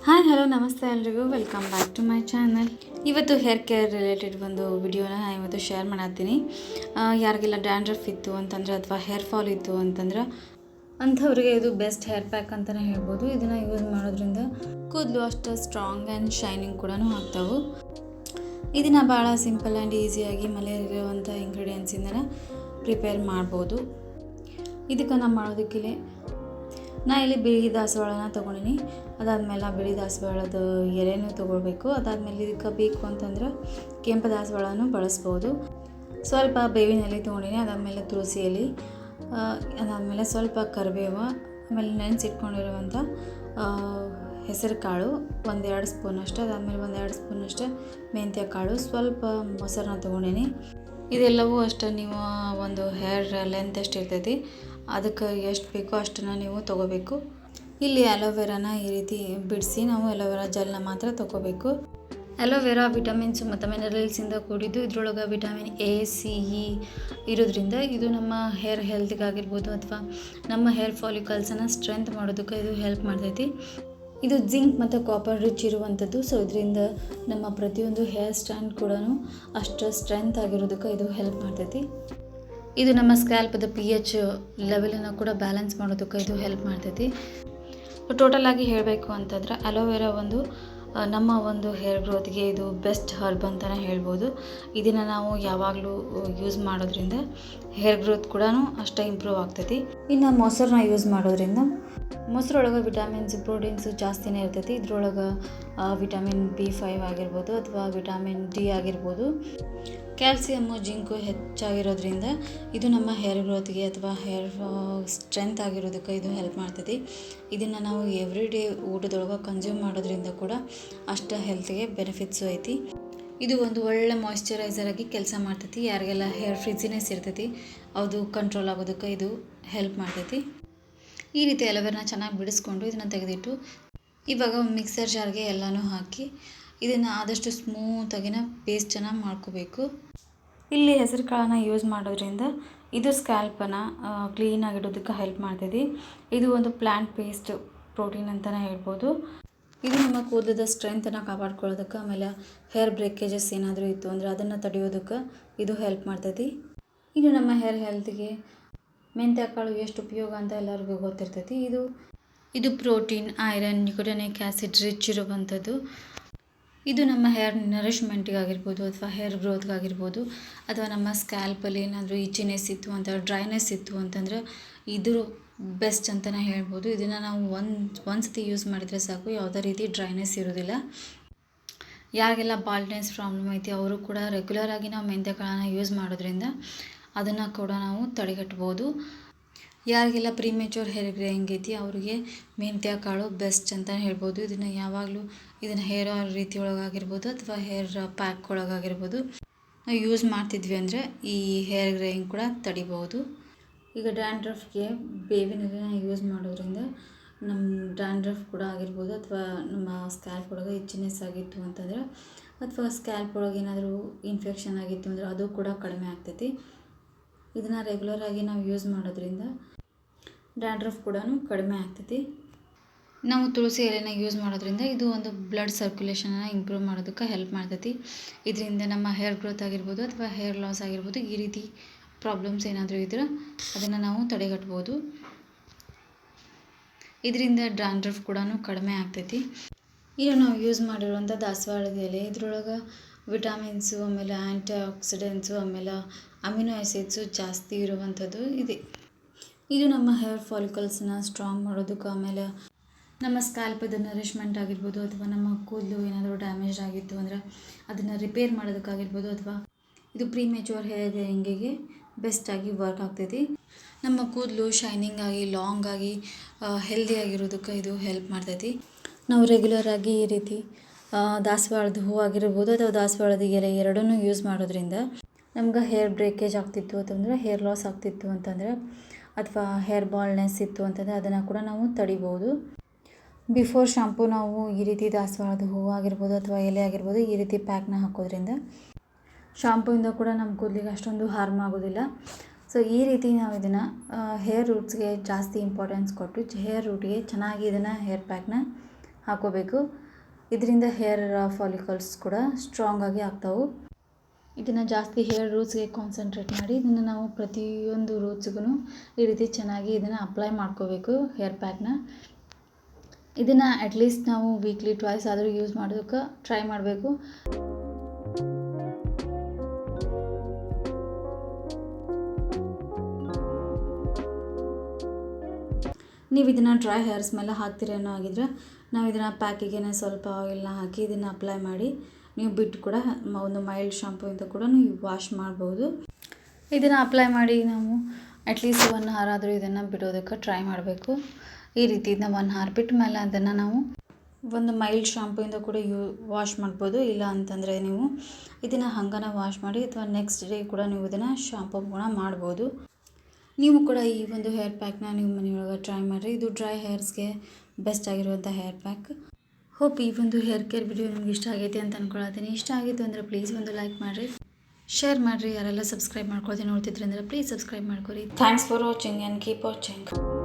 Hi hello ನಮಸ್ತೆ ಎಲ್ರಿಗೂ welcome back to my channel. ಇವತ್ತು ಹೇರ್ ಕೇರ್ ರಿಲೇಟೆಡ್ ಒಂದು ವಿಡಿಯೋನ ನಾನು ಇವತ್ತು ಶೇರ್ ಮಾಡತ್ತೀನಿ. ಯಾರಿಗೆಲ್ಲ ಡ್ಯಾಂಡ್ರಫ್ ಇತ್ತು ಅಂತಂದರೆ ಅಥವಾ ಹೇರ್ ಫಾಲ್ ಇತ್ತು ಅಂತಂದ್ರೆ ಅಂಥವ್ರಿಗೆ ಇದು ಬೆಸ್ಟ್ ಹೇರ್ ಪ್ಯಾಕ್ ಅಂತಲೇ ಹೇಳ್ಬೋದು. ಇದನ್ನು ಯೂಸ್ ಮಾಡೋದ್ರಿಂದ ಕೂದಲು ಅಷ್ಟು ಸ್ಟ್ರಾಂಗ್ ಆ್ಯಂಡ್ ಶೈನಿಂಗ್ ಕೂಡ ಆಗ್ತಾವೆ. ಇದನ್ನು ಭಾಳ ಸಿಂಪಲ್ ಆ್ಯಂಡ್ ಈಸಿಯಾಗಿ ಮನೆಯಲ್ಲಿರುವಂಥ ಇಂಗ್ರೀಡಿಯೆಂಟ್ಸಿಂದನೇ ಪ್ರಿಪೇರ್ ಮಾಡ್ಬೋದು. ಇದಕ್ಕೆ ನಾವು ಮಾಡೋದಕ್ಕೆ ನಾನು ಇಲ್ಲಿ ಬಿಳಿ ದಾಸವಾಳನ ತೊಗೊಂಡಿನಿ. ಅದಾದಮೇಲೆ ಬಿಳಿ ದಾಸವಾಳದ ಎಲೆನೂ ತೊಗೊಳ್ಬೇಕು. ಅದಾದಮೇಲೆ ಇದಕ್ಕೆ ಬೇಕು ಅಂತಂದ್ರೆ ಕೆಂಪು ದಾಸವಾಳನೂ ಬಳಸ್ಬೋದು. ಸ್ವಲ್ಪ ಬೇವಿನ ಎಲೆ ತೊಗೊಂಡಿನಿ. ಅದಾದಮೇಲೆ ತುಳಸಿ ಎಲೆ, ಅದಾದಮೇಲೆ ಸ್ವಲ್ಪ ಕರಿಬೇವು, ಆಮೇಲೆ ನೆನೆಸಿಟ್ಕೊಂಡಿರುವಂಥ ಹೆಸರು ಕಾಳು 1-2 ಸ್ಪೂನಷ್ಟು, ಅದಾದಮೇಲೆ 1-2 ಸ್ಪೂನಷ್ಟು ಮೆಂತ್ಯ ಕಾಳು, ಸ್ವಲ್ಪ ಮೊಸರನ್ನ ತೊಗೊಂಡಿನಿ. ಇದೆಲ್ಲವೂ ಅಷ್ಟೇ ನೀವು ಒಂದು ಹೇರ್ ಲೆಂತ್ ಎಷ್ಟು ಇರ್ತೈತಿ ಅದಕ್ಕೆ ಎಷ್ಟು ಬೇಕೋ ಅಷ್ಟನ್ನು ನೀವು ತೊಗೋಬೇಕು. ಇಲ್ಲಿ ಅಲೋವೆರಾನ ಈ ರೀತಿ ಬಿಡಿಸಿ ನಾವು ಅಲೋವೆರಾ ಜೆಲ್ನ ಮಾತ್ರ ತೊಗೋಬೇಕು. ಅಲೋವೆರಾ ವಿಟಮಿನ್ಸು ಮತ್ತು ಮಿನರಲ್ಸಿಂದ ಕೂಡಿದ್ದು. ಇದರೊಳಗೆ ವಿಟಮಿನ್ ಎ, ಸಿ, ಇ ಇರೋದ್ರಿಂದ ಇದು ನಮ್ಮ ಹೇರ್ ಹೆಲ್ತ್ಗಾಗಿರ್ಬೋದು ಅಥವಾ ನಮ್ಮ ಹೇರ್ ಫಾಲಿಕಲ್ಸನ್ನು ಸ್ಟ್ರೆಂತ್ ಮಾಡೋದಕ್ಕೆ ಇದು ಹೆಲ್ಪ್ ಮಾಡ್ತೈತಿ. ಇದು ಜಿಂಕ್ ಮತ್ತು ಕಾಪರ್ ರಿಚ್ ಇರುವಂಥದ್ದು. ಸೊ ಇದರಿಂದ ನಮ್ಮ ಪ್ರತಿಯೊಂದು ಹೇರ್ ಸ್ಟ್ಯಾಂಡ್ ಕೂಡ ಅಷ್ಟು ಸ್ಟ್ರೆಂತ್ ಆಗಿರೋದಕ್ಕೆ ಇದು ಹೆಲ್ಪ್ ಮಾಡ್ತೈತಿ. ಇದು ನಮ್ಮ ಸ್ಕ್ಯಾಲ್ಪದ pH ಲೆವೆಲನ್ನು ಕೂಡ ಬ್ಯಾಲೆನ್ಸ್ ಮಾಡೋದಕ್ಕೆ ಇದು ಹೆಲ್ಪ್ ಮಾಡ್ತೈತಿ. ಟೋಟಲಾಗಿ ಹೇಳಬೇಕು ಅಂತಂದ್ರೆ ಅಲೋವೆರಾ ನಮ್ಮ ಒಂದು ಹೇರ್ ಗ್ರೋತ್ಗೆ ಇದು ಬೆಸ್ಟ್ ಹರ್ಬ್ ಅಂತಲೇ ಹೇಳ್ಬೋದು. ಇದನ್ನು ನಾವು ಯಾವಾಗಲೂ ಯೂಸ್ ಮಾಡೋದ್ರಿಂದ ಹೇರ್ ಗ್ರೋತ್ ಕೂಡ ಅಷ್ಟೇ ಇಂಪ್ರೂವ್ ಆಗ್ತೈತಿ. ಇನ್ನು ಮೊಸರನ್ನ ಯೂಸ್ ಮಾಡೋದ್ರಿಂದ ಮೊಸರೊಳಗೆ ವಿಟಮಿನ್ಸ್, ಪ್ರೋಟೀನ್ಸು ಜಾಸ್ತಿನೇ ಇರ್ತೈತಿ. ಇದ್ರೊಳಗೆ ವಿಟಮಿನ್ B5 ಆಗಿರ್ಬೋದು ಅಥವಾ ವಿಟಮಿನ್ ಡಿ ಆಗಿರ್ಬೋದು. ಕ್ಯಾಲ್ಸಿಯಮ್ಮು, ಜಿಂಕು ಹೆಚ್ಚಾಗಿರೋದ್ರಿಂದ ಇದು ನಮ್ಮ ಹೇರ್ ಗ್ರೋತ್ಗೆ ಅಥವಾ ಹೇರ್ ಸ್ಟ್ರೆಂತ್ ಆಗಿರೋದಕ್ಕೆ ಇದು ಹೆಲ್ಪ್ ಮಾಡ್ತೈತಿ. ಇದನ್ನು ನಾವು ಎವ್ರಿ ಡೇ ಊಟದೊಳಗೆ ಕನ್ಸ್ಯೂಮ್ ಮಾಡೋದ್ರಿಂದ ಕೂಡ ಅಷ್ಟು ಹೆಲ್ತ್ಗೆ ಬೆನಿಫಿಟ್ಸು ಐತಿ. ಇದು ಒಂದು ಒಳ್ಳೆ ಮಾಯ್ಶ್ಚರೈಸರ್ ಆಗಿ ಕೆಲಸ ಮಾಡ್ತೈತಿ. ಯಾರಿಗೆಲ್ಲ ಹೇರ್ ಫ್ರಿಜಿನೆಸ್ ಇರ್ತೈತಿ ಅದು ಕಂಟ್ರೋಲ್ ಆಗೋದಕ್ಕೆ ಇದು ಹೆಲ್ಪ್ ಮಾಡ್ತೈತಿ. ಈ ರೀತಿ ಅಲೋವೆರಾನ ಚೆನ್ನಾಗಿ ಬಿಡಿಸ್ಕೊಂಡು ಇದನ್ನು ತೆಗೆದಿಟ್ಟು ಇವಾಗ ಮಿಕ್ಸರ್ ಜಾರ್ಗೆ ಎಲ್ಲನೂ ಹಾಕಿ ಇದನ್ನು ಆದಷ್ಟು ಸ್ಮೂತಾಗಿನ ಪೇಸ್ಟನ್ನು ಮಾಡ್ಕೋಬೇಕು. ಇಲ್ಲಿ ಹೆಸರು ಕಾಳನ್ನು ಯೂಸ್ ಮಾಡೋದ್ರಿಂದ ಇದು ಸ್ಕ್ಯಾಲ್ಪನ್ನು ಕ್ಲೀನಾಗಿಡೋದಕ್ಕೆ ಹೆಲ್ಪ್ ಮಾಡ್ತೈತಿ. ಇದು ಒಂದು ಪ್ಲ್ಯಾಂಟ್ ಬೇಸ್ಡ್ ಪ್ರೋಟೀನ್ ಅಂತಲೇ ಹೇಳ್ಬೋದು. ಇದು ನಮ್ಮ ಕೂದಲದ ಸ್ಟ್ರೆಂತನ್ನು ಕಾಪಾಡ್ಕೊಳ್ಳೋದಕ್ಕೆ, ಆಮೇಲೆ ಹೇರ್ ಬ್ರೇಕೇಜಸ್ ಏನಾದರೂ ಇತ್ತು ಅಂದರೆ ಅದನ್ನು ತಡೆಯೋದಕ್ಕೆ ಇದು ಹೆಲ್ಪ್ ಮಾಡ್ತೈತಿ. ಇದು ನಮ್ಮ ಹೇರ್ ಹೆಲ್ತ್ಗೆ ಮೆಂತ್ಯ ಕಾಳು ಎಷ್ಟು ಉಪಯೋಗ ಅಂತ ಎಲ್ಲರಿಗೂ ಗೊತ್ತಿರ್ತೈತಿ. ಇದು ಪ್ರೋಟೀನ್, ಐರನ್, ನಿಕೋಟಿನಿಕ್ ಆ್ಯಸಿಡ್ ರಿಚ್ ಇರುವಂಥದ್ದು. ಇದು ನಮ್ಮ ಹೇರ್ ನರಿಷ್ಮೆಂಟ್ಗಾಗಿರ್ಬೋದು ಅಥವಾ ಹೇರ್ ಗ್ರೋತ್ಗಾಗಿರ್ಬೋದು ಅಥವಾ ನಮ್ಮ ಸ್ಕ್ಯಾಲ್ಪಲ್ಲಿ ಏನಾದರೂ ಇಚಿನೆಸ್ ಇತ್ತು ಅಂತ, ಡ್ರೈನೆಸ್ ಇತ್ತು ಅಂತಂದ್ರೆ ಇದು ಬೆಸ್ಟ್ ಅಂತಲೇ ಹೇಳ್ಬೋದು. ಇದನ್ನು ನಾವು ಒಂದು ಸತಿ ಯೂಸ್ ಮಾಡಿದರೆ ಸಾಕು, ಯಾವುದೇ ರೀತಿ ಡ್ರೈನೆಸ್ ಇರೋದಿಲ್ಲ. ಯಾರಿಗೆಲ್ಲ ಬಾಲ್ಡ್ನೆಸ್ ಪ್ರಾಬ್ಲಮ್ ಐತಿ ಅವರು ಕೂಡ ರೆಗ್ಯುಲರಾಗಿ ನಾವು ಮೆಂತ್ಯ ಕಾಳನ್ನು ಯೂಸ್ ಮಾಡೋದ್ರಿಂದ ಅದನ್ನು ಕೂಡ ನಾವು ತಡೆಗಟ್ಬೋದು. ಯಾರಿಗೆಲ್ಲ ಪ್ರಿಮೆಚೂರ್ ಹೇರ್ ಗ್ರೇಯಿಂಗ್ ಐತಿ ಅವರಿಗೆ ಮೆಂತ್ಯ ಕಾಳು ಬೆಸ್ಟ್ ಅಂತ ಹೇಳ್ಬೋದು. ಇದನ್ನು ಯಾವಾಗಲೂ ಹೇರ್ ಆಯಿಲ್ ರೀತಿ ಒಳಗಾಗಿರ್ಬೋದು ಅಥವಾ ಹೇರ್ ಪ್ಯಾಕ್ ಒಳಗಾಗಿರ್ಬೋದು ನಾವು ಯೂಸ್ ಮಾಡ್ತಿದ್ವಿ ಅಂದರೆ ಈ ಹೇರ್ ಗ್ರೇಯಿಂಗ್ ಕೂಡ ತಡಿಬೋದು. ಈಗ ಡ್ಯಾಂಡ್ರಫ್ಗೆ ಬೇವಿನ ಎಲೆನ ಯೂಸ್ ಮಾಡೋದ್ರಿಂದ ನಮ್ಮ ಡ್ಯಾಂಡ್ರಫ್ ಕೂಡ ಆಗಿರ್ಬೋದು ಅಥವಾ ನಮ್ಮ ಸ್ಕ್ಯಾಲ್ಪ್ ಒಳಗೆ ಇಚ್ಚಿನೆಸ್ ಆಗಿತ್ತು ಅಂತಂದರೆ ಅಥವಾ ಸ್ಕ್ಯಾಲ್ಪ್ ಒಳಗೆ ಏನಾದರೂ ಇನ್ಫೆಕ್ಷನ್ ಆಗಿತ್ತು ಅಂದರೆ ಅದು ಕೂಡ ಕಡಿಮೆ ಆಗ್ತೈತಿ. ಇದನ್ನು ರೆಗ್ಯುಲರಾಗಿ ನಾವು ಯೂಸ್ ಮಾಡೋದ್ರಿಂದ ಡ್ಯಾಂಡ್ರಫ್ ಕೂಡ ಕಡಿಮೆ ಆಗ್ತೈತಿ. ನಾವು ತುಳಸಿ ಎಲೆನ ಯೂಸ್ ಮಾಡೋದ್ರಿಂದ ಇದು ಒಂದು ಬ್ಲಡ್ ಸರ್ಕ್ಯುಲೇಷನನ್ನು ಇಂಪ್ರೂವ್ ಮಾಡೋದಕ್ಕೆ ಹೆಲ್ಪ್ ಮಾಡ್ತೈತಿ. ಇದರಿಂದ ನಮ್ಮ ಹೇರ್ ಗ್ರೋತ್ ಆಗಿರ್ಬೋದು ಅಥವಾ ಹೇರ್ ಲಾಸ್ ಆಗಿರ್ಬೋದು ಈ ರೀತಿ ಪ್ರಾಬ್ಲಮ್ಸ್ ಏನಾದರೂ ಇದ್ರೆ ಅದನ್ನು ನಾವು ತಡೆಗಟ್ಬೋದು. ಇದರಿಂದ ಡ್ಯಾಂಡ್ರಫ್ ಕೂಡ ಕಡಿಮೆ ಆಗ್ತೈತಿ. ಈಗ ನಾವು ಯೂಸ್ ಮಾಡಿರುವಂಥ ದಾಸವಾಳದ ಎಲೆ ಇದರೊಳಗೆ ವಿಟಮಿನ್ಸು, ಆಮೇಲೆ ಆ್ಯಂಟಿ ಆಕ್ಸಿಡೆಂಟ್ಸು, ಆಮೇಲೆ ಅಮಿನೋ ಆ್ಯಸಿಡ್ಸು ಜಾಸ್ತಿ ಇರುವಂಥದ್ದು ಇದೆ. ಇದು ನಮ್ಮ ಹೇರ್ ಫಾಲಿಕಲ್ಸನ್ನ ಸ್ಟ್ರಾಂಗ್ ಮಾಡೋದಕ್ಕೆ, ಆಮೇಲೆ ನಮ್ಮ ಸ್ಕ್ಯಾಲ್ಪದ ನರಿಷ್ಮೆಂಟ್ ಆಗಿರ್ಬೋದು ಅಥವಾ ನಮ್ಮ ಕೂದಲು ಏನಾದರೂ ಡ್ಯಾಮೇಜ್ ಆಗಿತ್ತು ಅಂದರೆ ಅದನ್ನು ರಿಪೇರ್ ಮಾಡೋದಕ್ಕಾಗಿರ್ಬೋದು ಅಥವಾ ಇದು ಪ್ರಿಮೆಚೂರ್ ಹೇರ್ ಗ್ರೇಯಿಂಗಿಗೆ ಬೆಸ್ಟಾಗಿ ವರ್ಕ್ ಆಗ್ತೈತಿ. ನಮ್ಮ ಕೂದಲು ಶೈನಿಂಗ್ ಆಗಿ ಲಾಂಗ್ ಆಗಿ ಹೆಲ್ದಿ ಆಗಿರೋದಕ್ಕೆ ಇದು ಹೆಲ್ಪ್ ಮಾಡ್ತೈತಿ. ನಾವು ರೆಗ್ಯುಲರಾಗಿ ಈ ರೀತಿ ದಾಸವಾಳದ ಹೂವು ಆಗಿರ್ಬೋದು ಅಥವಾ ದಾಸವಾಳದ ಎಲೆ ಎರಡನ್ನೂ ಯೂಸ್ ಮಾಡೋದ್ರಿಂದ ನಮ್ಗೆ ಹೇರ್ ಬ್ರೇಕೇಜ್ ಆಗ್ತಿತ್ತು ಅಂತಂದರೆ, ಹೇರ್ ಲಾಸ್ ಆಗ್ತಿತ್ತು ಅಂತಂದರೆ ಅಥವಾ ಹೇರ್ ಬಾಲ್ಡ್ನೆಸ್ ಇತ್ತು ಅಂತಂದರೆ ಅದನ್ನು ಕೂಡ ನಾವು ತಡಿಬೋದು. ಬಿಫೋರ್ ಶಾಂಪೂ ನಾವು ಈ ರೀತಿ ದಾಸವಾಳದ ಹೂವು ಆಗಿರ್ಬೋದು ಅಥವಾ ಎಲೆ ಆಗಿರ್ಬೋದು ಈ ರೀತಿ ಪ್ಯಾಕ್ನ ಹಾಕೋದ್ರಿಂದ ಶಾಂಪೂಯಿಂದ ಕೂಡ ನಮ್ಮ ಕೂದಲಿಗೆ ಅಷ್ಟೊಂದು ಹಾರ್ಮ್ ಆಗೋದಿಲ್ಲ. ಸೊ ಈ ರೀತಿ ನಾವು ಇದನ್ನು ಹೇರ್ ರೂಟ್ಸ್ಗೆ ಜಾಸ್ತಿ ಇಂಪಾರ್ಟೆನ್ಸ್ ಕೊಟ್ಟು ಹೇರ್ ರೂಟ್ಗೆ ಚೆನ್ನಾಗಿ ಇದನ್ನು ಹೇರ್ ಪ್ಯಾಕ್ನ ಹಾಕೋಬೇಕು. ಇದರಿಂದ ಹೇರ್ ಫಾಲಿಕಲ್ಸ್ ಕೂಡ ಸ್ಟ್ರಾಂಗ್ ಆಗಿ ಆಗ್ತಾವೆ. ಇದನ್ನು ಜಾಸ್ತಿ ಹೇರ್ ರೂಟ್ಸ್ಗೆ ಕಾನ್ಸಂಟ್ರೇಟ್ ಮಾಡಿ ಇದನ್ನು ನಾವು ಪ್ರತಿಯೊಂದು ರೂಟ್ಸ್ಗೂ ಈ ರೀತಿ ಚೆನ್ನಾಗಿ ಇದನ್ನು ಅಪ್ಲೈ ಮಾಡ್ಕೋಬೇಕು ಹೇರ್ ಪ್ಯಾಕ್ನ. ಇದನ್ನು ಅಟ್ಲೀಸ್ಟ್ ನಾವು ವೀಕ್ಲಿ ಟ್ವೈಸ್ ಆದರೂ ಯೂಸ್ ಮಾಡೋದಕ್ಕೆ ಟ್ರೈ ಮಾಡಬೇಕು. ನೀವು ಇದನ್ನು ಡ್ರೈ ಹೇರ್ಸ್ ಮೇಲೆ ಹಾಕ್ತೀರೇನೋ ಆಗಿದ್ರೆ ನಾವು ಇದನ್ನು ಪ್ಯಾಕಿಗೆ ಸ್ವಲ್ಪ ಆಯಿಲ್ನ ಹಾಕಿ ಇದನ್ನು ಅಪ್ಲೈ ಮಾಡಿ ನೀವು ಬಿಟ್ಟು ಕೂಡ ಒಂದು ಮೈಲ್ಡ್ ಶಾಂಪೂಯಿಂದ ಕೂಡ ನೀವು ವಾಶ್ ಮಾಡ್ಬೋದು. ಇದನ್ನು ಅಪ್ಲೈ ಮಾಡಿ ನಾವು ಅಟ್ಲೀಸ್ಟ್ 1 hour ಆದರೂ ಇದನ್ನು ಬಿಡೋದಕ್ಕೆ ಟ್ರೈ ಮಾಡಬೇಕು. ಈ ರೀತಿ ಇದನ್ನ 1 hour ಬಿಟ್ಟ ಮೇಲೆ ಅದನ್ನು ನಾವು ಒಂದು ಮೈಲ್ಡ್ ಶಾಂಪೂಯಿಂದ ಕೂಡ ವಾಶ್ ಮಾಡ್ಬೋದು. ಇಲ್ಲ ಅಂತಂದರೆ ನೀವು ಇದನ್ನು ಹಂಗನ ವಾಶ್ ಮಾಡಿ ಅಥವಾ ನೆಕ್ಸ್ಟ್ ಡೇ ಕೂಡ ನೀವು ಇದನ್ನು ಶಾಂಪೂ ಕೂಡ ಮಾಡ್ಬೋದು. ನೀವು ಕೂಡ ಈ ಒಂದು ಹೇರ್ ಪ್ಯಾಕ್ನ ನೀವು ಮನೆಯೊಳಗೆ ಟ್ರೈ ಮಾಡಿರಿ. ಇದು ಡ್ರೈ ಹೇರ್ಸ್ಗೆ ಬೆಸ್ಟ್ ಆಗಿರುವಂಥ ಹೇರ್ ಪ್ಯಾಕ್. ಹೋಪ್ ಈ ಒಂದು ಹೇರ್ ಕೇರ್ ವಿಡಿಯೋ ನಿಮ್ಗೆ ಇಷ್ಟ ಆಗೈತೆ ಅಂತ ಅಂದ್ಕೊಳ್ತೀನಿ. ಇಷ್ಟ ಆಗಿತ್ತು ಅಂದರೆ ಪ್ಲೀಸ್ ಒಂದು ಲೈಕ್ ಮಾಡಿರಿ, ಶೇರ್ ಮಾಡಿರಿ. ಯಾರೆಲ್ಲ ಸಬ್ಸ್ಕ್ರೈಬ್ ಮಾಡ್ಕೊಳ್ತೀನಿ ನೋಡ್ತಿದ್ರೆ ಅಂದರೆ ಪ್ಲೀಸ್ ಸಬ್ಸ್ಕ್ರೈಬ್ ಮಾಡ್ಕೊರಿ. Thanks for watching and keep watching.